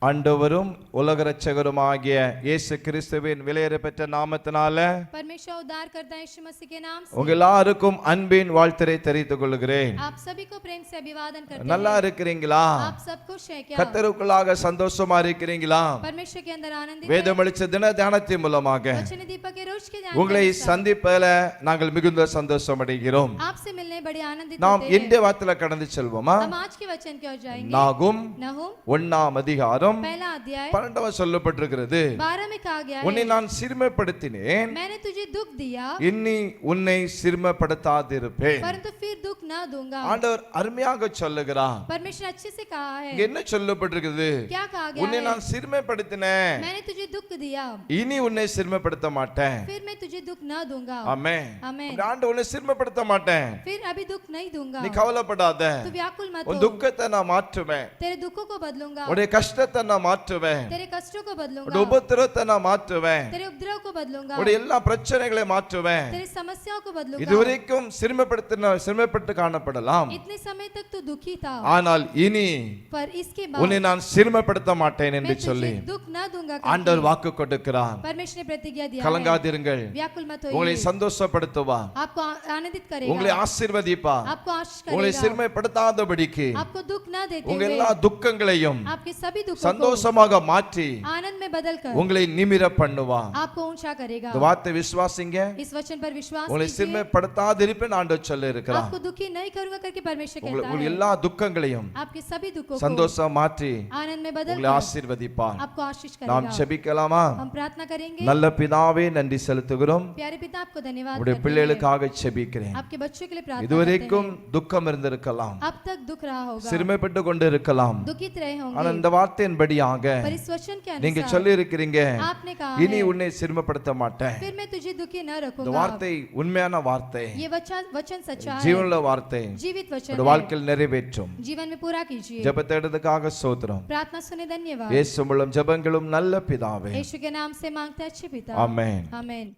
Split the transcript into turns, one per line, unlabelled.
ஆண்டவரும் உலக இரட்சகருமாகிய இயேசு கிறிஸ்துவின் விலையேற பெற்ற நாமத்தினால
परमेश्वर उद्धार करता है यीशु मसीह के नाम से
உங்க எல்லாருக்கும் அன்பின் வாழ்த்தை தெரிவித்துக் கொள்கிறேன்.
आप सभी को प्रेम से अभिवादन करते
நல்லா
हैं.
இருக்கிறீங்களா?
आप सब खुश हैं क्या?
கர்த்தருக்குள்ளாக சந்தோஷமா இருக்கிறீங்களா?
परमेश्वर के अंदर आनंदित
வேதம் அளித்த தின தியானத்தின் மூலமாக
वचन दीपक के रोज के ध्यान
உங்களை
के अनुसार
சந்திப்பதில் நாங்கள் மிகுந்த சந்தோஷம் அடைகிறோம்.
आपसे मिलने बड़ी आनंदित
நாம்
होते
இந்த வார்த்தையில கடந்து செல்வோமா?
हम आज के वचन की ओर जाएंगे.
நாகும்
नहूम
1ஆம் அதிகாரம்
पहला अध्याय
12 சொல்லப்பட்டிருக்கிறது.
12 में कहा गया
உன்னை
है,
நான் சிறுமைப்படுத்தினேன்,
मैंने तुझे दुख दिया
இனி உன்னை சிறுமைப்படுத்தாதிருப்பேன்.
परंतु फिर दुख न दूंगा.
ஆண்டவர் அருமையாக சொல்லுகிறார்.
परमेश्वर अच्छे से कहा
இங்க
है.
என்ன சொல்லப்பட்டிருக்கிறது?
क्या कहा
உன்னை
गया
நான்
है?
சிறுமைப்படுத்தினேன்,
मैंने तुझे दुख दिया
இனி உன்னை சிறுமைப்படுத்த மாட்டேன்.
फिर मैं तुझे दुख न दूंगा.
ஆமென்.
आमेन.
ஆண்டவர் உன்னை சிறுமைப்படுத்த மாட்டேன்,
फिर अभी दुख नहीं दूंगा.
நீ கவலைப்படாத.
तू व्याकुल मत
உன்
हो.
துக்கத்தை நான் மாற்றுவேன்,
तेरे दुखों को बदलूंगा.
உன்னுடைய கஷ்டத்தை நான் மாற்றுவேன்,
तेरे कष्टों को बदलूंगा.
உன்னுடைய உபத்திரத்தை நான் மாற்றுவேன்,
तेरे उपद्रव को बदलूंगा.
உன்னுடைய எல்லா பிரச்சனைகளையும் மாற்றுவேன்.
तेरी समस्याओं को बदलूंगा.
இதுவரைக்கும் சிறுமைப்பட்டு காணப்படலாம்,
इतने समय तक तू दुखी था,
ஆனால் இனி
पर इसके
உன்னை
बाद
நான் சிறுமைப்படுத்த மாட்டேன் என்று
मैं
சொல்லி
तुझे दुख न दूंगा.
ஆண்டவர்
करके
வாக்கு கொடுக்கிறார்.
परमेश्वर ने प्रतिज्ञा दिया है.
கலங்காதிருங்கள்,
व्याकुल मत
உங்களை
होइए.
சந்தோஷப்படுத்துவா,
आपको आनंदित
உங்களை
करेगा.
ஆசீர்வதிப்பா,
आपको आशीष
உங்களை
करेगा.
சிறுமைப்படுத்தாதபடிக்கு
आपको दुख न देते
உங்க
हुए
எல்லா துக்கங்களையும்
आपके सभी दुखों को
சந்தோஷமாக மாற்றி
आनंद में बदलकर
உங்களை நிமிர பண்ணுவா.
आपको ऊंचा करेगा.
இந்த வார்த்தை விசுவாசிங்க.
इस वचन पर विश्वास
உங்களை
कीजिए.
சிறுமைப்படுத்தாதிருப்பேன் ஆண்டவர் சொல்ல இருக்கிறார்.
आपको दुखी नहीं करूंगा करके परमेश्वर कहता
உங்கள்
है.
எல்லா துக்கங்களையும்
आपके सभी दुखों को
சந்தோஷம் மாற்றி
आनंद में
உங்களை
बदलकर
ஆசீர்வதிப்பார்.
आपको आशीष
நாம்
करेगा.
செபிக்கலாமா?
हम प्रार्थना करेंगे.
நல்ல பிதாவே, நன்றி செலுத்துகிறோம்.
प्यारे पिता, आपको धन्यवाद
உடைய
करते हैं.
பிள்ளைகளுக்காக செபிக்கிறேன்.
आपके बच्चों के लिए प्रार्थना करते
இதுவரைக்கும்
हैं.
துக்கம் இருந்திருக்கலாம்,
अब तक दुख रहा होगा,
சிறுமைப்பட்டு கொண்டு இருக்கலாம்,
दुखित रहे
ஆனா
होंगे,
இந்த வார்த்தையின்படியாக
पर इस वचन के
நீங்க
अनुसार
சொல்லி இருக்கிறீங்க,
आपने कहा
இனி
है,
உன்னை சிறுமைப்படுத்த மாட்டேன்.
फिर मैं तुझे दुखी न
இந்த
रखूंगा.
வார்த்தை உண்மையான வார்த்தை,
ये वचन सच्चा है,
ஜீவனுள்ள வார்த்தை,
जीवित वचन
உங்களுடைய
है,
வாழ்க்கையில் நிறைவேற்றும்.
जीवन में पूरा कीजिए.
ஜெபத்தை எடுத்ததுக்காக ஸ்தோத்திரம்.
प्रार्थना सुने धन्यवाद.
இயேசு மூலம் ஜெபங்களும் நல்ல பிதாவே,
यीशु के नाम से मांगते हैं अच्छे पिता.
ஆமென்.
आमेन.